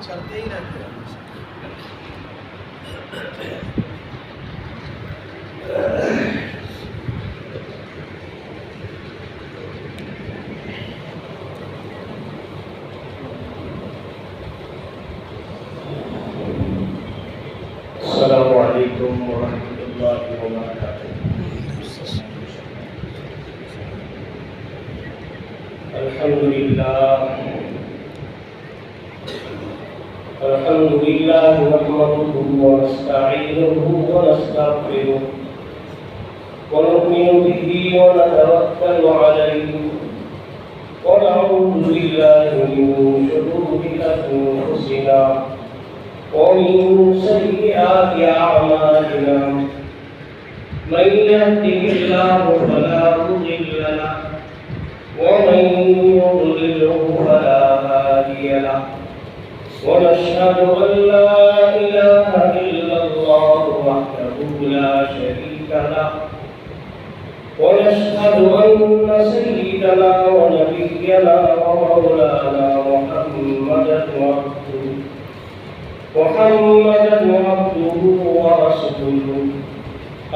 چلتے ہی رہتے ہیں. السلام علیکم ورحمۃ اللہ وبرکاتہ. الحمد لله نحمده ونستعينه ونستغفره ونؤمن به ونتوكل عليه ونعوذ بالله من شرور أنفسنا ومن سيئات أعمالنا. من يهده الله فلا مضل له ومن يضلله فلا هادي له. ونشهد أن لا إله إلا الله وحده لا شريك له. ونشهد أن سيدنا ونبينا ومولانا محمدا عبده ورسوله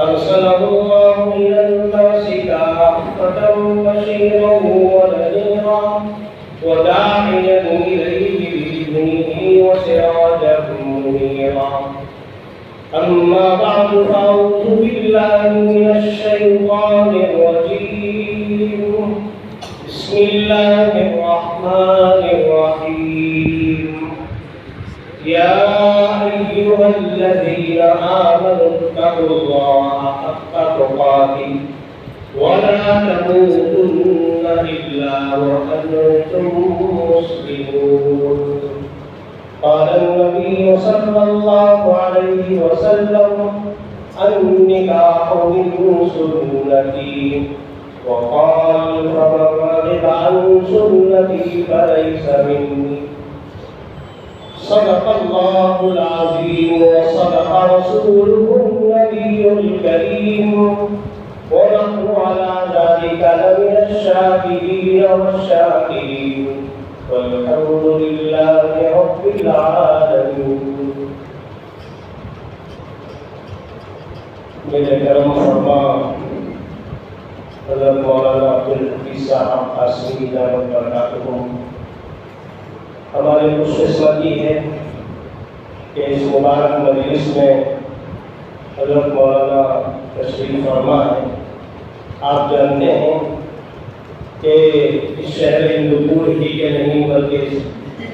أرسله الله إلى الناس كافة بشيرا ونذيرا وداعيا إليه بإذنه وسراجا منيرا. أما بعد فأعوذ بالله من الشيطان الرجيم. بسم الله الرحمن الرحيم. يا أيها الذين آمنوا اتقوا الله حق تقاته ولا تموتن إلا وأنتم مسلمون. قال النبي صلى الله عليه وسلم النكاح من سنتي وقال فمن رغب عن سنتي فليس مني. صدق الله العظيم وصدق رسوله النبي الكريم ونحن على ذلك لمن الشاهدين والشاكرين والحمد لله رب العالمين. میرے کرم فرما حضرت مولانا عبدالحفیظ صاحب قاسمی دامت برکاتہم، ہماری خوش قسمتی ہے کہ اس مبارک مجلس میں حضرت مولانا تشریف فرما ہے. آپ جانتے ہیں کہ اس شہر ہندوپور ہی کے نہیں بلکہ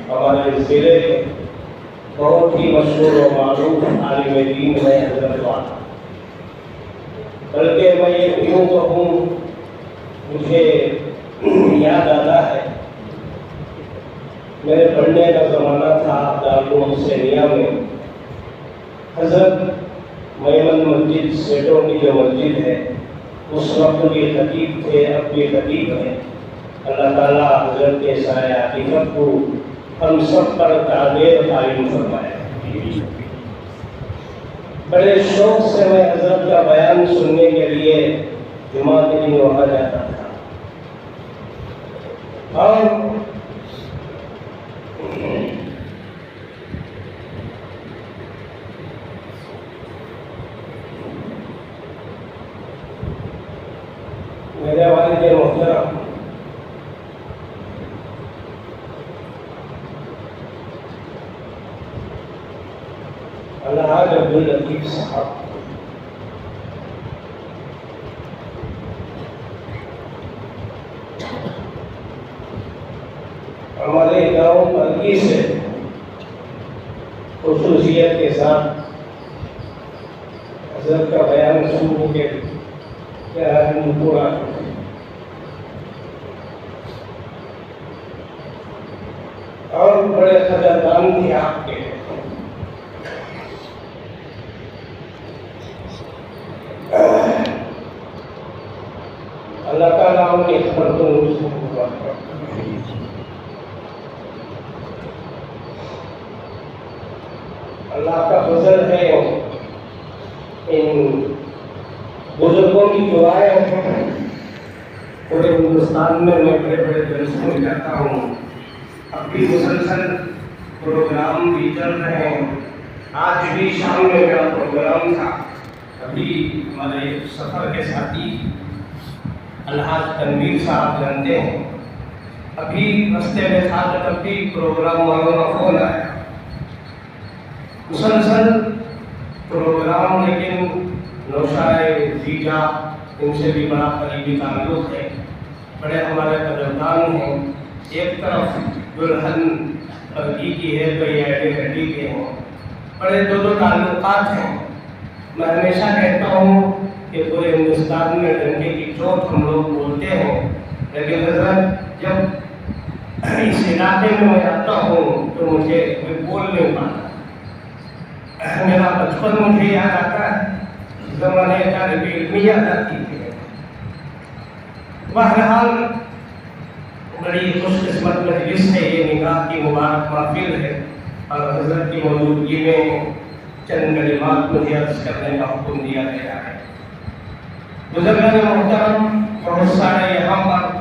ہمارے ضلع کے بہت ہی مشہور و معروف عالم دین ہے حضرت والا. بلکہ میں یہ یوں کہوں، مجھے یاد آتا ہے میرے پڑھنے کا زمانہ تھا دارالعلوم حسینیہ میں. حضرت میمن مسجد سیٹوں کی جو مسجد ہے اس وقت بھی خطیب تھے، اب بھی خطیب ہیں. اللہ تعالیٰ حضرت کے سایہ عاطفت کو ہم سب پر تعبیر قائم فرمائے. بڑے شوق سے میں حضرت کا بیان سننے کے لیے جمعہ کے دن وہاں جاتا تھا. اور میرے والد محترم الحاج عبداللطیف صاحب ہمارے گاؤں پرگی سے خصوصیت کے ساتھ حضرت کا بیان سننے کے پورا اور بڑے قدردان تھے آپ کے. اللہ تعالیٰ ہم کی خبر کو اللہ کا فضل ہے. ان بزرگوں کی دعائیں پورے ہندوستان میں بڑے بڑے جلسوں میں جاتا ہوں. اب بھی مسلسل پروگرام بھی چل رہے ہیں. آج بھی شام میں میرا پروگرام تھا. ابھی ہمارے سفر کے ساتھی الحاج تنویر صاحب جانتے ہیں, ابھی رستے میں تھا تو تب بھی پروگرام والوں کا فون آیا. مسلسل پروگرام, لیکن نوشائے زیجا ان سے بھی بڑا قریبی تعلق ہے, بڑے ہمارے قدردان ہیں. ایک طرف دلہن پردی کی ہے تو یہ ایڈی کے ہیں, بڑے دو تعلقات ہیں. میں ہمیشہ کہتا ہوں کہ پورے ہندوستان میں ڈنڈے کی چوٹ ہم لوگ بولتے ہیں, لیکن حضرت جب اس علاقے میں آتا ہوں تو مجھے بول نہیں پاتا. میرا بچپن مجھے یاد آتا ہے, زمانے طالب علمی یاد آتی تھی. بہرحال بڑی خوش قسمت مجلس ہے, یہ نکاح کی مبارک محفل ہے, اور حضرت کی موجودگی میں چند کلمات مجھے عرض کرنے کا حکم دیا گیا ہے. بزرگان محترم, بہت سارے یہاں پر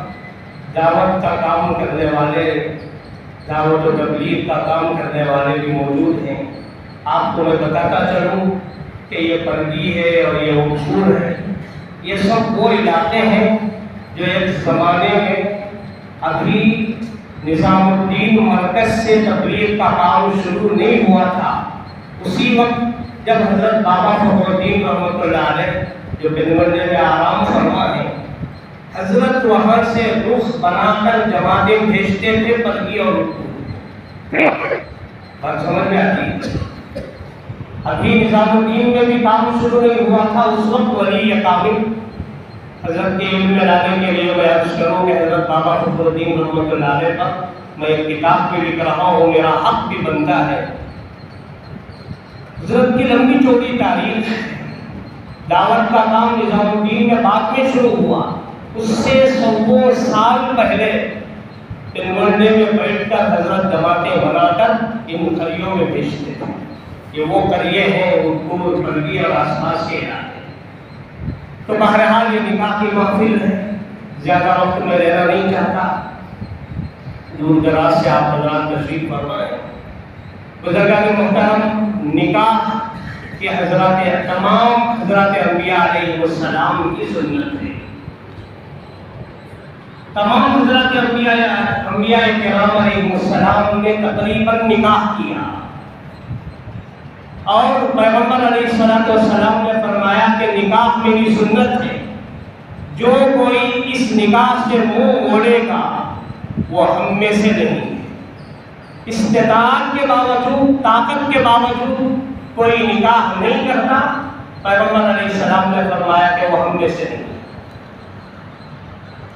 دعوت کا کام کرنے والے, دعوت و تبلیغ کا کام کرنے والے بھی موجود ہیں. آپ کو میں بتاتا چلوں کہ یہ پردی ہے اور یہ عبور ہے, یہ سب وہ علاقے ہیں جو ایک زمانے میں ابھی نظام الدین مرکز سے تبلیغ کا کام شروع نہیں ہوا تھا. اسی وقت جب حضرت بابا فخر الدین رحمۃ اللہ علیہ جو بنگلے میں آرام فرما ہے, حضرت وہاں سے رخ بنا کر جماعتیں بھیجتے تھے پردی اور عبور. بات سمجھ میں آتی؟ ابھی نظام الدین میں بھی کام شروع نہیں ہوا تھا. اس وقت ولی کامل حضرت کے علم میں لانے کے لیے میں عرض کروں کہ حضرت بابا فخر الدین رحمۃ اللہ علیہ پر میں ایک کتاب بھی لکھ رہا ہوں, میرا حق بھی بنتا ہے. حضرت کی لمبی چوڑی تاریخ, دعوت کا کام نظام الدین میں بعد میں شروع ہوا. اس سے 100 سال پہلے پنگنڈے میں بیٹھ کر حضرت جماعتیں بنا کر ان قریوں میں بھیجتے تھے. یہ وہ قریے ہیں عبور, پردی اور آس پاس کے علاقے. تو بہرحال یہ نکاح کی محفل ہے, زیادہ وقت میں لینا نہیں چاہتا. دور دراز سے آپ حضرات تشریف فرمائیں. بزرگان محترم, نکاح کے حضرات تمام حضرات انبیاء علیہ السلام کی سنت ہے. تمام حضرات انبیاء کرام علیہ السلام نے تقریباً نکاح کیا, اور پیغمبر علیہ السلام نے فرمایا کہ نکاح میری سنت ہے. جو کوئی اس نکاح سے منہ موڑے گا وہ ہم میں سے نہیں. استطاعت کے باوجود, طاقت کے باوجود کوئی نکاح نہیں کرتا. پیغمبر علیہ السلام نے فرمایا کہ وہ ہم میں سے نہیں.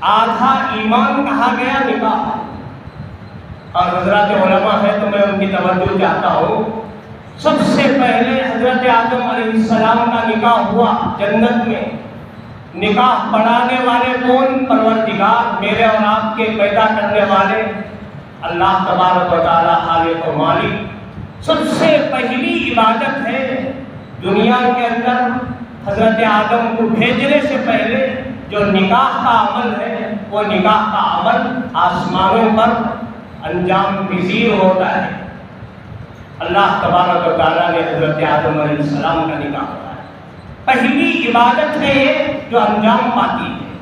آدھا ایمان کہا گیا نکاح. اور حضرات علماء ہے تو میں ان کی توجہ چاہتا ہوں. سب سے پہلے حضرت آدم علیہ السلام کا نکاح ہوا جنت میں. نکاح پڑھانے والے کون؟ پروردگار, میرے اور آپ کے پیدا کرنے والے اللہ تبارک و تعالی خالق و مالک. سب سے پہلی عبادت ہے دنیا کے اندر حضرت آدم کو بھیجنے سے پہلے جو نکاح کا عمل ہے, وہ نکاح کا عمل آسمانوں پر انجام پذیر ہوتا ہے. اللہ تبارک و تعالیٰ نے حضرت آدم علیہ السلام کا نکاح کرایا. پہلی عبادت ہے یہ جو انجام پاتی ہے.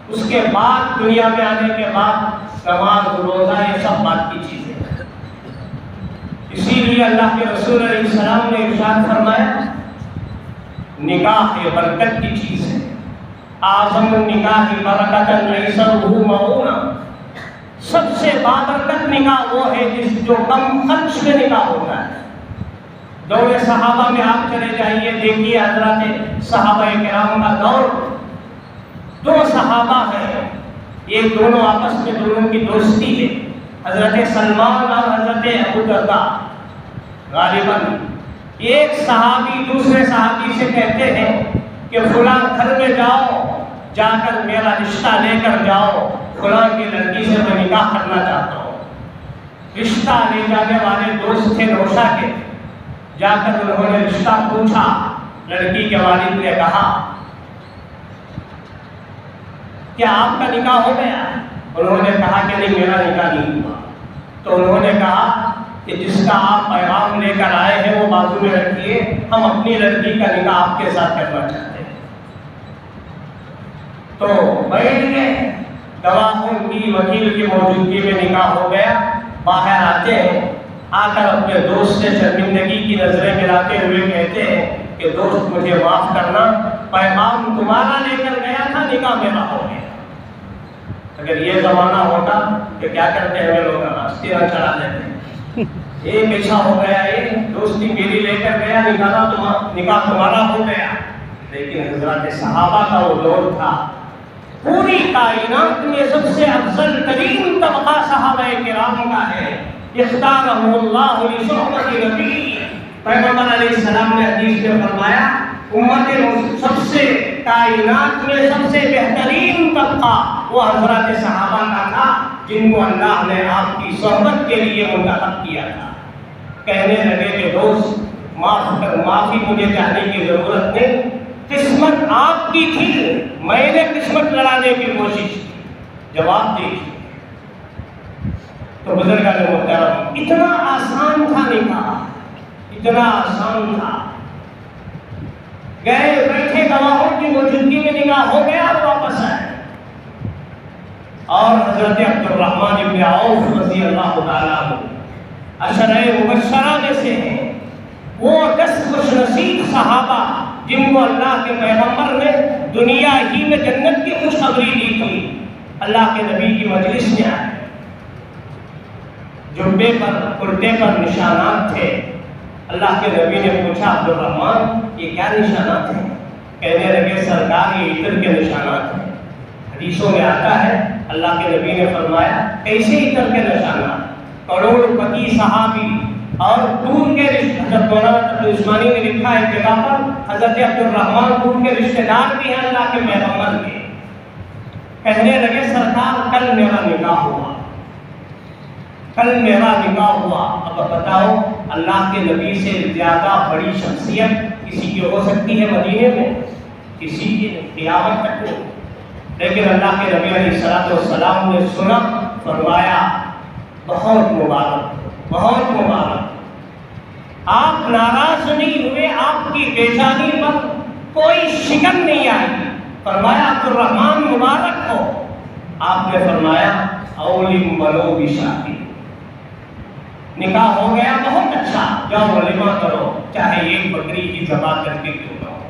اس کے بعد دنیا میں آنے کے بعد نماز, روزہ, یہ سب بات کی چیزیں ہیں. اسی لیے اللہ کے رسول علیہ السلام نے ارشاد فرمایا نکاح یہ برکت کی چیز ہے. اعظم النکاح برکۃ ایسرہ مؤونہ. سب سے بابرکت نکاح وہ ہے جو کم خرچ میں نکاح ہوتا ہے. دور صحابہ میں آپ چلے جائیے, دیکھیے حضرات صحابہ کرام کا دور. 2 صحابہ ہیں, یہ دونوں آپس میں دونوں کی دوستی ہے, حضرت سلمان اور حضرت ابو درداء. غالباً ایک صحابی دوسرے صحابی سے کہتے ہیں کہ فلاں گھر میں جاؤ, جا کر میرا رشتہ لے کر جاؤ, فلاں کی لڑکی سے میں نکاح کرنا چاہتا ہوں. رشتہ لے جانے والے دوست تھے نوشا کے. جا کر انہوں نے رشتہ پوچھا. لڑکی کے والد نے کہا کیا آپ کا نکاح ہو گیا؟ انہوں نے کہا کہ نہیں, میرا نکاح نہیں ہوا. تو انہوں نے کہا کہ جس کا آپ پیغام لے کر آئے ہیں وہ بازو میں رکھیے، ہم اپنی لڑکی کا نکاح آپ کے ساتھ کرنا چاہتے ہیں۔ تو بیٹھ گئے، گواہوں کی وکیل کی موجودگی میں نکاح ہو گیا۔ باہر آتے ہیں، آ کر اپنے دوست سے شرمندگی کی نظریں ملاتے ہوئے کہتے ہیں کہ دوست مجھے معاف کرنا، پیغام تمہارا لے کر گیا تھا، نکاح میرا ہو گیا۔ اگر یہ زمانہ ہوتا تو کیا کرتے ہیں لوگ؟ استیرا چڑھا دیتے، ایک ایسا ہو گیا، ایک دوستی میری لے کر گیا، نکاح تمہارا ہو گیا۔ لیکن حضرات صحابہ کا وہ دور تھا، پوری کائنات میں سب سے افضل ترین طبقہ صحابہ کرام کا ہے۔ اختارهم اللہ لصحبت نبی، پیغمبر علیہ السلام نے حدیث میں فرمایا امت سب سے کائنات میں سب سے بہترین طبقہ وہ حضرات صحابہ کا تھا، جن کو اللہ نے آپ کی صحبت کے لیے منتخب کیا تھا۔ کہنے لگے کہ دوست معافی مجھے چاہنے کی ضرورت نہیں، قسمت آپ کی تھی، میں نے قسمت لڑانے کی کوشش کی۔ جواب دیکھیے تو بزرگان محترم، اتنا آسان تھا نکاح، اتنا آسان تھا۔ گئے بیٹھے، گواہوں کی موجودگی میں نکاح ہو گیا اور واپس آئے۔ اور حضرت عبد الرحمن ابن عوف رضی اللہ تعالیٰ عنہ عشرہ مبشرہ میں سے ہیں، وہ 10 خوش نصیب صحابہ جن کو اللہ کے پیغمبر نے دنیا ہی میں جنت کی خوشخبری دی تھی۔ اللہ کے نبی کی مجلس میں آئے، جبے پر کرتے پر نشانات تھے۔ اللہ کے نبی نے پوچھا عبد الرحمن یہ کیا نشانات ہیں؟ کہنے لگے سرکار یہ عطر کے نشانات ہیں۔ حدیثوں میں آتا ہے اللہ کے نبی نے فرمایا کیسے عطر کے نشانات؟ کروڑ پتی صحابی اور دور کے رشتے، حضرت مولانا عثمانی نے لکھا ہے جگہ پر حضرت عبد الرحمن دور کے رشتے دار بھی ہیں اللہ کے پیغمبر کے۔ کہنے لگے سرکار کل میرا نکاح ہوا، کل میرا نکاح ہوا۔ اب بتاؤ اللہ کے نبی سے زیادہ بڑی شخصیت کسی کی ہو سکتی ہے مدینے میں؟ کسی کی قیامت تک نہیں۔ لیکن اللہ کے نبی علیہ السلام نے سنا، فرمایا بہت مبارک، بہت مبارک۔ آپ ناراض نہیں ہوئے، آپ کی پیشانی پر کوئی شکن نہیں آئی۔ فرمایا عبد الرحمن مبارک ہو۔ آپ نے فرمایا اولم بلو بشادی، نکاح ہو گیا، بہت اچھا، جاؤ ولیمہ کرو، چاہے ایک بکری کی ذبح کر کے کیوں نہ ہو۔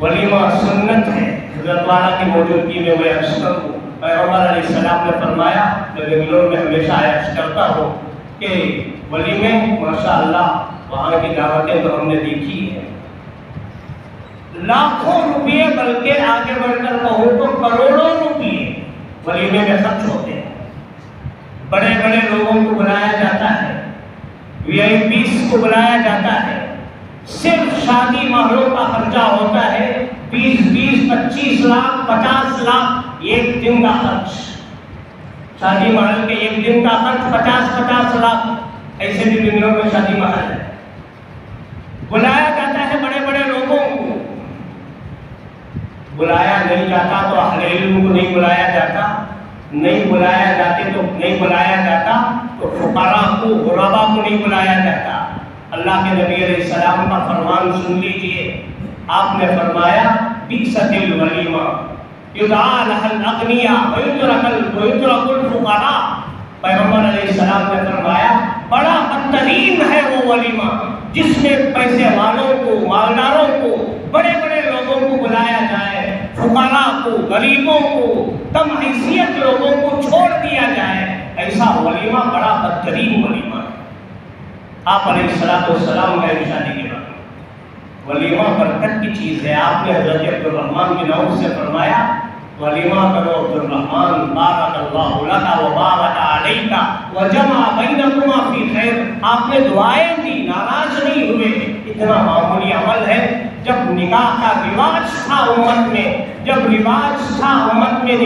ولیمہ سنت ہے، حضرت والا کی موجودگی میں میں عرض کروں، پیغمبر علیہ السلام نے فرمایا، میں بنگلور میں ہمیشہ عرض کرتا ہوں کہ ولیمے ماشاءاللہ وہاں کی دعوتیں تو ہم نے دیکھی ہے، لاکھوں روپئے بلکہ آگے بڑھ کر کہوں تو کروڑوں روپئے ولیمے میں خرچ ہوتے ہیں۔ بڑے بڑے لوگوں کو بلایا جاتا ہے، VIP کو بلایا جاتا ہے، صرف شادی مہروں کا خرچہ ہوتا ہے 20 25 لاکھ 50 لاکھ ایک دن کا خرچ، شادی محل کے ایک دن کا خرچ 50 لاکھ، ایسے بھی بنگلور میں شادی محل ہے۔ بلایا جاتا ہے بڑے بڑے لوگوں کو، بلایا نہیں جاتا تو اہل علم کو نہیں بلایا جاتا، نہیں بلایا جاتا تو فقراء کو، غرباء کو نہیں بلایا جاتا۔ اللہ کے نبی علیہ السلام کا فرمان سن لیجئے، آپ نے فرمایا بئست الولیمہ یدعا لها الاغنیاء ویترک الفقراء۔ پیغمبر علیہ السلام نے فرمایا بڑا بدترین ہے وہ ولیمہ جس میں پیسے والوں کو، مالداروں کو، بڑے بڑے لوگوں کو بلایا جائے، فقراء کو، غریبوں کو، کم حیثیت لوگوں کو چھوڑ دیا جائے۔ ایسا ولیمہ بڑا بدترین ولیمہ ہے۔ آپ علیہ السلام کا ارشاد کے بعد ولیمہ برکت کی چیز ہے۔ آپ نے حضرت عبد الرحمن بن عوف سے فرمایا ولیمہ کرو عبد الرحمن، بارک اللہ لک و بارک علیک وجمع بینکما فی خیر۔ آپ نے دعائیں دی، ناراض نہیں ہوئے۔ اتنا معمولی عمل ہے۔ جب نکاح کا رواج تھا امت میں، جب رواج تھا امت میں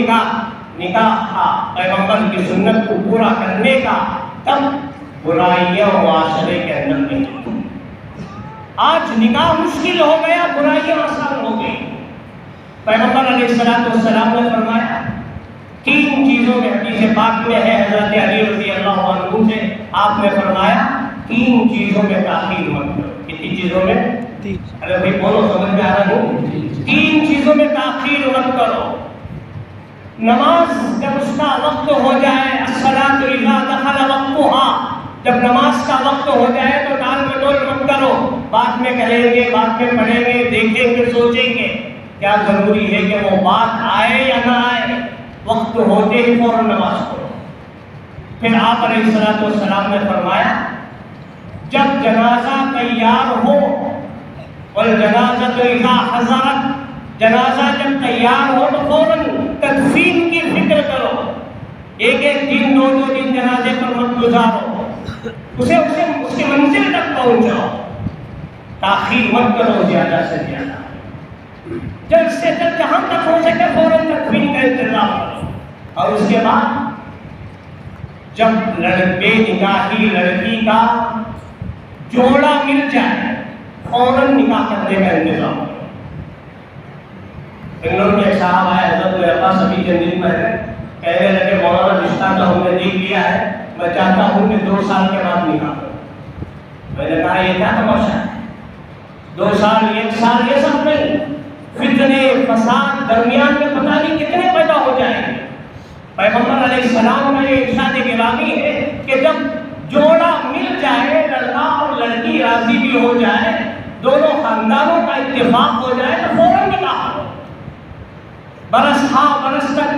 نکاح کا پیغمبر کی سنت کو پورا کرنے کا، تب برائیاں معاشرے کے اندر نہیں تھی۔ آج نکاح مشکل ہو گیا، برائیاں آسان ہو گئی۔ پیغمبر علیہ السلام نے فرمایا 3 چیزوں میں، حدیث پاک میں ہے، حضرت علی رضی اللہ عنہ سے آپ نے فرمایا 3 چیزوں میں تاخیر مت کرو. کتنی چیزوں میں؟ ارے بھائی بولو، سمجھ میں آ رہا نہیں؟ 3 چیزوں میں تاخیر مت کرو. نماز جب اس کا وقت ہو جائے، الصلاۃ اذا دخل وقتها، جب نماز کا وقت ہو جائے تو ٹال مٹول مت کرو. بعد میں کریں گے، بعد میں پڑھیں گے، دیکھیں گے، سوچیں گے. کیا ضروری ہے کہ وہ بات آئے یا نہ آئے، وقت ہوتے ہی فوراً نماز پڑھو. پھر آپ علیہ الصلوۃ والسلام نے فرمایا جب جنازہ تیار ہو، والجنازۃ اذا حضرت، جنازہ جب تیار ہو تو فوراً تدفین کی فکر کرو. ایک دن 2 دن جنازے پر مت گزارو، اسے اس کی منزل تک پہنچاؤ. تاخیر مت کرو زیادہ سے زیادہ. جلد سے جلد جہاں تک ہو سکے فوراً تدفین کا انتظام کرو. اور اس کے بعد جب بے نکاحی لڑکی کا جوڑا مل جائے فوراً نکاح کرنے کا انتظام کرو. بنگلور میں ایک صاحب آئے حضرت میرے پاس ابھی چند دن پہلے، کہنے لگے مولانا رشتہ تو ہم نے دیکھ لیا ہے، میں چاہتا ہوں کہ 2 سال کے بعد نکاح کروں. میں نے کہا یہ کیا تماشا ہے؟ 2 سال 1 سال یہ سب نہیں، فتنے فساد درمیان میں پتہ نہیں کتنے پیدا ہو جائیں گے. پیغمبر علیہ السلام کا یہ ارشاد گرامی ہے کہ جب جوڑا مل جائے، لڑکا اور لڑکی راضی بھی ہو جائے، دونوں خاندانوں کا اتفاق ہو جائے تو فوراً نکاح کرو. برس برس تک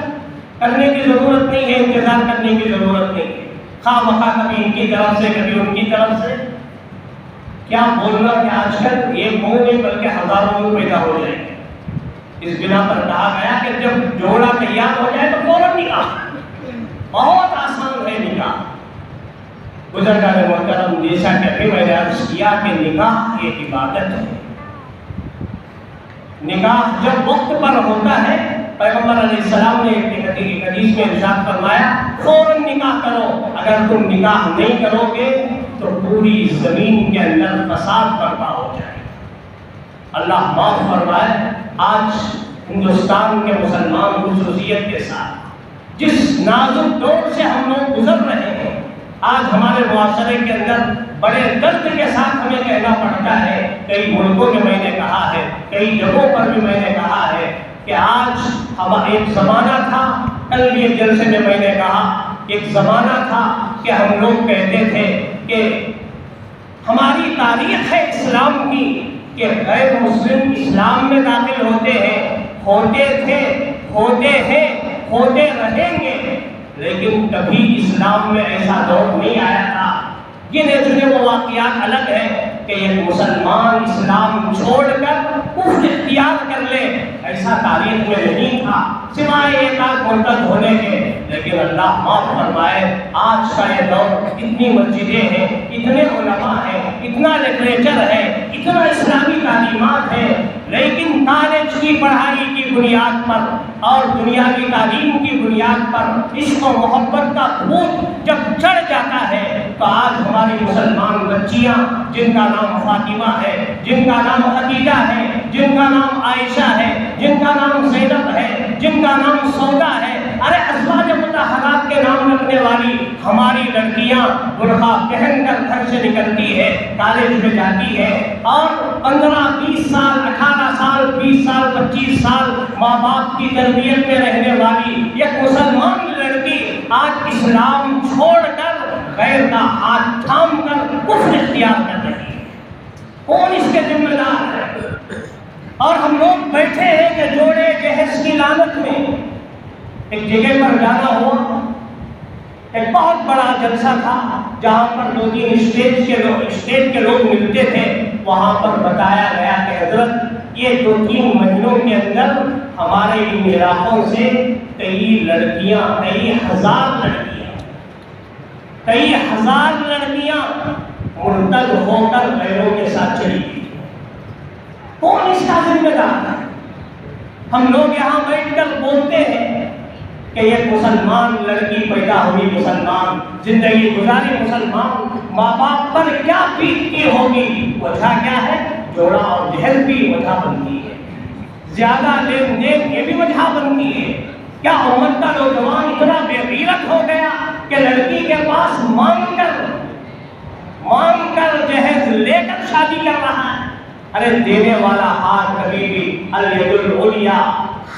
کرنے کی ضرورت نہیں ہے، انتظار کرنے کی ضرورت نہیں ہے. خواہ مخواہ کبھی ان کی طرف سے کبھی ان کی طرف سے. کیا بولنا کہ آج کل ایک منہ نہیں بلکہ ہزاروں منہ پیدا ہو جائیں گے. اس بنا پر کہا گیا کہ جب جوڑا تیار ہو جائے تو فوراً نکاح. بہت آسان ہے نکاح. بزرگان محترم جیسا کہ ابھی میں نے عرض کیا کہ نکاح ایک عبادت ہے. نکاح جب وقت پر ہوتا ہے، پیغمبر علیہ السلام نے ایک حدیث میں ارشاد فرمایا فوراً نکاح کرو. اگر تم نکاح نہیں کرو گے تو پوری زمین کے اندر فساد برپا ہو جائے. اللہ معاف فرمائے. آج ہندوستان کے مسلمان خصوصیت کے ساتھ جس نازک دور سے ہم لوگ گزر رہے ہیں، آج ہمارے معاشرے کے اندر بڑے درد کے ساتھ ہمیں کہنا پڑتا ہے. کئی ملکوں میں میں نے کہا ہے، کئی جگہوں پر بھی میں نے کہا ہے کہ آج ایک زمانہ تھا، کل بھی ایک جلسے میں نے کہا، ایک زمانہ تھا کہ ہم لوگ کہتے تھے کہ ہماری تاریخ ہے اسلام کی کہ غیر مسلم اسلام میں داخل ہوتے ہیں، ہوتے تھے، ہوتے ہیں، ہوتے رہیں گے. لیکن کبھی اسلام میں ایسا دور نہیں آیا تھا. گنے چنے وہ واقعات الگ ہیں کہ ایک مسلمان اسلام چھوڑ کر کفر اختیار کر لے، ایسا تاریخ میں نہیں تھا سوائے ایک آدھ مرتد ہونے کے. لیکن اللہ معاف فرمائے آج کا یہ دور، اتنی مسجدیں ہیں، اتنے علماء ہیں، اتنا لٹریچر ہے، اتنا اسلامی تعلیمات ہے، لیکن کالج کی پڑھائی کی بنیاد پر اور دنیاوی تعلیم کی بنیاد پر عشق و محبت کا بھوت جب چڑھ جاتا ہے تو آج ہماری مسلمان بچیاں جن کا نام فاطمہ ہے، جن کا نام خدیجہ ہے، جن کا نام عائشہ ہے، جن کا نام زینب ہے، جن کا نام سودا ہے، ارے ازواج مطہرات کے نام رکھنے والی ہماری لڑکیاں برقع پہن کر گھر سے نکلتی ہے، کالج میں جاتی ہے، اور 15-20 سال 18 سال 20 سال 25 سال ماں باپ کی تربیت میں رہنے والی ایک مسلمان لڑکی آج اسلام چھوڑ کر غیر کا ہاتھ تھام کر کفر اختیار کر رہی ہے. کون اس کے ذمہ دار ہے؟ اور ہم لوگ بیٹھے ہیں کہ جوڑے جہیز کی لعنت میں. ایک جگہ پر جانا ہوا، ایک بہت بڑا جلسہ تھا جہاں پر 2-3 اسٹیٹ کے لوگ ملتے تھے. وہاں پر بتایا گیا کہ حضرت یہ 2-3 مہینوں کے اندر ہمارے ان علاقوں سے کئی ہزار لڑکیاں مرتد ہو کر غیروں کے ساتھ چلی گئی. کون اس کا ذمہ دار ہے؟ ہم لوگ یہاں بیٹھ کر بولتے ہیں کہ ایک مسلمان لڑکی پیدا ہوئی، مسلمان زندگی گزاری، مسلمان ماں باپ پر کیا بیتتی ہوگی. وجہ کیا ہے؟ جوڑا اور جہیز بھی وجہ بنتی ہے، زیادہ لین دین یہ بھی وجہ بنتی ہے. کیا امت کا نوجوان اتنا بے غیرت ہو گیا کہ لڑکی کے پاس مانگ کر کر شادی کر رہا ہے؟ ارے دینے والا ہاتھ کبھی بھی الید العلیٰ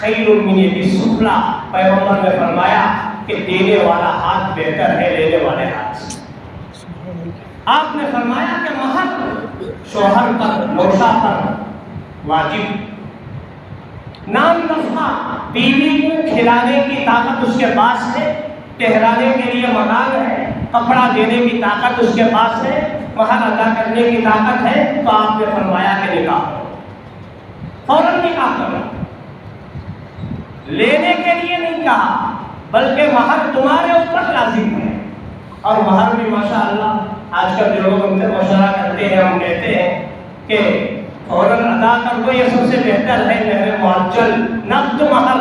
خیر من ید السفلیٰ، پیغمبر نے فرمایا کہ دینے والا ہاتھ بہتر ہے لینے والے ہاتھ سے۔ آپ نے فرمایا کہ مہر شوہر پر، نوشا پر واجب، نام نفقہ بیوی کو کھلانے کی طاقت اس کے پاس ہے، ٹہرانے کے لیے مکان ہے، کپڑا دینے کی طاقت اس کے پاس ہے، مہر ادا کرنے کی طاقت ہے، تو آپ نے فرمایا کہ نکاح کرو، فوراً نکاح کرو۔ لینے کے لیے نہیں کہا، بلکہ مہر تمہارے اوپر لازم ہے۔ اور مہر بھی ماشاءاللہ آج کل جو لوگ ہم سے مشورہ کرتے ہیں، ہم کہتے ہیں کہ فوراً ادا کر دو، یہ سب سے بہتر ہے مہر معجل، نقد مہر۔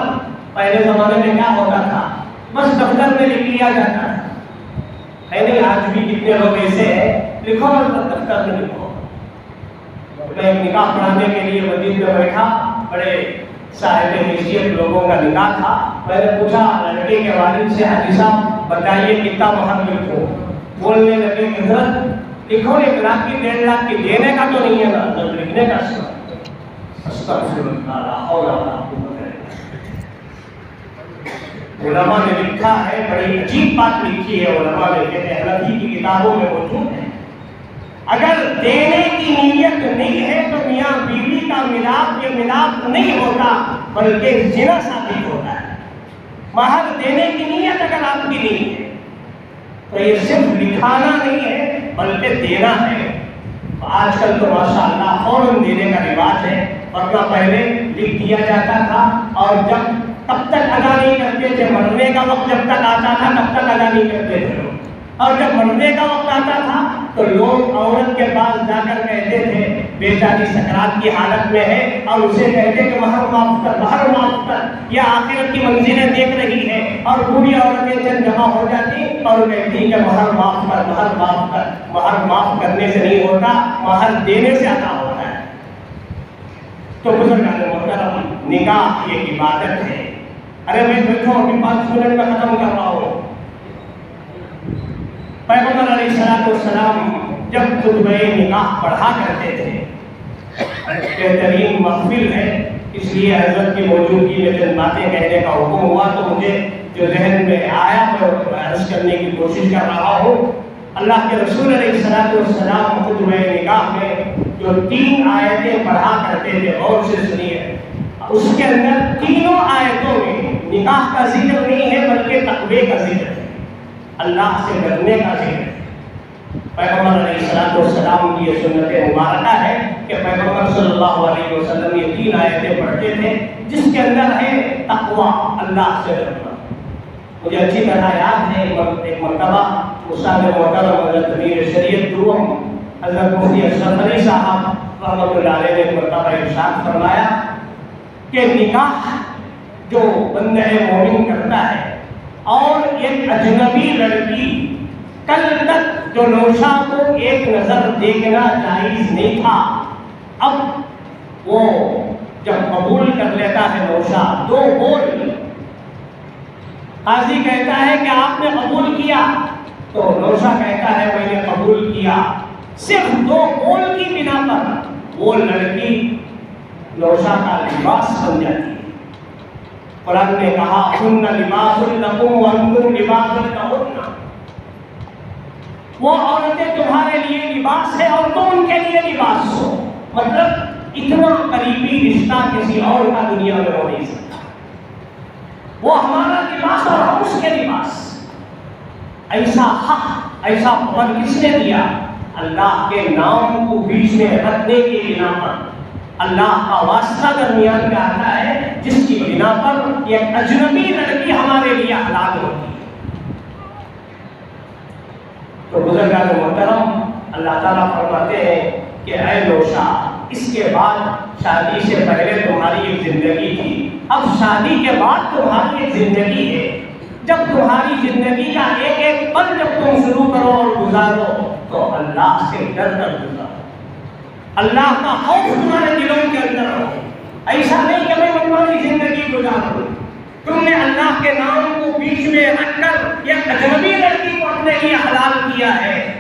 پہلے زمانے میں کیا ہوتا تھا؟ بس دفتر میں لکھ لیا جاتا ہے نہیں؟ آج بھی کتنے لوگ ایسے ہیں، لکھو اور دفتر میں لکھو۔ میں ایک نکاح پڑھانے کے لیے مسجد میں بیٹھا، بڑے صاحب حیثیت لوگوں کا نکاح تھا۔ میں نے پوچھا لڑکے کے والد سے، حاجی صاحب بتائیے کتنا مہر لکھوں؟ بولنے لگے کہ حضرت لکھو 1 لاکھ کی 1.5 لاکھ کی، دینے کا تو نہیں ہے نا، جب لکھنے کا استغفر اللہ لا حول ولا قوت الا باللہ۔ علماء نے لکھا ہے، بڑی عجیب بات لکھی ہے علماء نے، کہ حنفی کی کتابوں میں موجود ہے، اگر دینے کی نیت نہیں ہے تو میاں بیوی کا ملاپ یہ ملاپ نہیں ہوتا، بلکہ زنا ثابت ہوتا ہے۔ مہر دینے کی نیت اگر آپ کی نہیں ہے تو یہ صرف لکھانا نہیں ہے بلکہ دینا ہے۔ آج کل تو ماشاءاللہ فوراً دینے کا رواج ہے، ورنہ پہلے لکھ دیا جاتا تھا، اور جب تب تک ادا نہیں کرتے تھے، مرنے کا وقت جب تک آتا تھا تب تک ادا نہیں کرتے تھے لوگ، اور جب مرنے کا وقت آتا تھا تو لوگ عورت کے پاس جا کر کہتے تھے بیچاری سکرات کی حالت میں ہے، اور اسے کہتے کہ مہر معاف کر، مہر معاف کر، یا آخرت کی منزلیں دیکھ رہی ہے، اور بوڑھی عورتیں جب جمع ہو جاتی اور کہتی کہ مہر معاف کر، مہر معاف کر۔ مہر معاف کرنے سے نہیں ہوتا، مہر دینے سے ادا ہوتا ہے۔ تو بزرگان محترم، نکاح ایک عبادت ہے۔ ارے میں بیٹھو، ابھی 5 منٹ میں ختم کر رہا ہوں۔ پیغمبر علیہ السلام جب خطبہ نکاح پڑھا کرتے تھے، بہترین محفل ہے، اس لیے حضرت کی موجودگی میں چند باتیں کہنے کا حکم ہوا، تو مجھے جو ذہن میں آیا میں عرض کرنے کی کوشش کر رہا ہوں۔ اللہ کے رسول علیہ السلام خطبہ نکاح میں جو 3 آیتیں پڑھا کرتے تھے، اور سے سنیے، اس کے اندر تینوں آیتوں میں نکاح کا ذکر نہیں ہے بلکہ تقوی کا ذکر ہے، اللہ سے ڈرنے کا ذکر ہے۔ پیغمبر علیہ السلام کی یہ سنت مبارکہ ہے کہ پیغمبر صلی اللہ علیہ وسلم یہ 3 آیتیں پڑھتے تھے، جس کے اندر ہے تقوی، اللہ سے ڈرنا۔ مجھے اچھی طرح یاد ہے ایک مرتبہ استاد محترم حضرت امیر شریعت دوم حضرت مفتی اشرف علی صاحب رحمۃ اللہ علیہ نے ایک مرتبہ ارشاد فرمایا کہ نکاح جو بندہ مومن کرتا ہے، اور ایک اجنبی لڑکی، کل تک جو نوشا کو ایک نظر دیکھنا جائز نہیں تھا، اب وہ جب قبول کر لیتا ہے نوشا، 2 بول، قاضی کہتا ہے کہ آپ نے قبول کیا، تو نوشا کہتا ہے میں نے قبول کیا، صرف 2 بول کی بنا پر وہ لڑکی نوشا کا لباس بن جاتی ہے۔ قرآن نے کہا ہن لباس لکم وانتم لباس لہن، وہ عورتیں تمہارے لیے لباس ہے اور تم ان کے لیے لباس ہو۔ مطلب اتنا قریبی رشتہ کسی اور کا دنیا میں ہو نہیں سکتا، وہ ہمارا لباس اور ہم اس کے لباس۔ ایسا حق، ایسا فضل کس نے دیا؟ اللہ کے نام کو بیچ میں رکھنے کی بنا پر، اللہ کا واسطہ درمیان میں آتا ہے، جس کی بنا پر ایک اجنبی لڑکی ہمارے لیے حلال ہوتی ہے۔ تو بزرگان محترم، اللہ تعالیٰ فرماتے ہیں کہ اے نوشا، اس کے بعد شادی سے پہلے تمہاری ایک زندگی تھی، اب شادی کے بعد تمہاری ایک زندگی ہے۔ جب تمہاری زندگی کا ایک ایک پل جب تم شروع کرو اور گزارو تو اللہ سے ڈر کر گزارو، اللہ کا خوف تمہارے دلوں کے اندر ہو۔ ایسا نہیں کہ میں منمانی زندگی گزاروں، تم نے اللہ کے نام کو بیچ میں رکھ کر ایک اجنبی لڑکی کو اپنے لیے حلال کیا ہے۔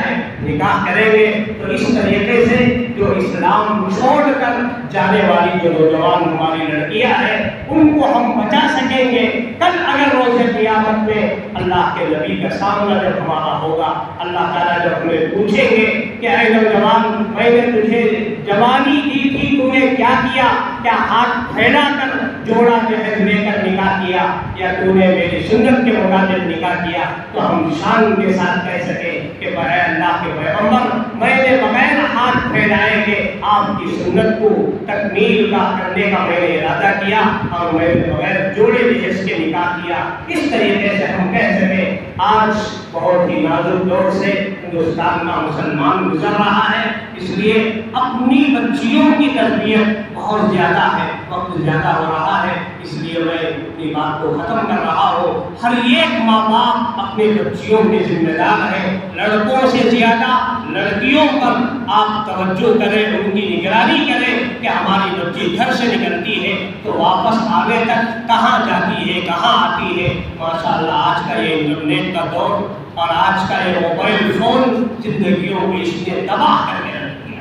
ہے نکاح کریں گے تو اس طریقے سے جو اسلام چھوڑ کر جانے والی جو نوجوان ہماری لڑکیاں ہیں ان کو ہم بچا سکیں گے. کل اگر روز قیامت میں اللہ کے نبی کا سامنا جب ہمارا ہوگا، اللہ تعالیٰ جب ہمیں پوچھیں گے کہ اے نوجوان، میں نے تجھے جوانی دی تھی، تو نے کیا کیا؟ کیا ہاتھ پھیلا کر جوڑا جہیز لے کر نکاح کیا یا تو نے میری سنت کے مطابق نکاح کیا؟ تو ہم شان کے ساتھ کہہ سکیں کہ اے اللہ کے پیغمبر، میں نے بغیر ہاتھ پھیلائے کہ آپ کی سنت کو تکمیل کرنے کا میں نے ارادہ کیا اور میں نے بغیر جوڑے جہیز کے نکاح کیا. اس طریقے سے ہم کہہ سکیں آج بہت ہی نازک دور سے ہندوستان کا مسلمان گزر رہا ہے، اس لیے اپنی بچیوں کی تربیت بہت زیادہ ہے، وقت زیادہ ہو رہا ہے، اس لیے میں اپنی بات کو ختم کر رہا ہوں. ہر ایک ماں باپ اپنے بچیوں کے ذمہ دار ہیں. لڑکوں سے زیادہ لڑکیوں پر آپ توجہ کریں، ان کی نگرانی کریں کہ ہماری بچی گھر سے نکلتی ہے تو واپس آگے تک کہاں جاتی ہے، کہاں آتی ہے. ماشاءاللہ آج کا یہ انٹرنیٹ کا دور اور آج کا یہ موبائل فون زندگیوں کو اس نے تباہ کر کے رکھ دیا.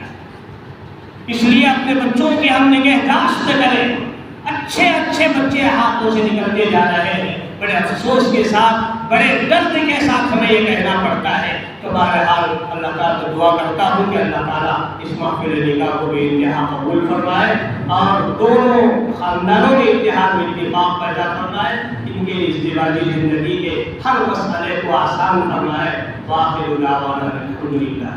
اس لیے اپنے بچوں کی ہم نگہداشت کریں. اچھے اچھے بچے ہاتھوں سے نکلتے جا رہے ہیں. بڑے افسوس کے ساتھ، بڑے درد کے ساتھ ہمیں یہ کہنا پڑتا ہے. تو بہرحال اللہ تعالیٰ سے دعا کرتا ہوں کہ اللہ تعالیٰ اس محفل نکاح کو بے انتہا قبول فرمائے اور دونوں خاندانوں کے اتحاد میں اتفاق پیدا فرمائے، ان کے ازدواجی زندگی کے ہر مسئلے کو آسان فرمائے. وآخر دعوانا الحمدللہ.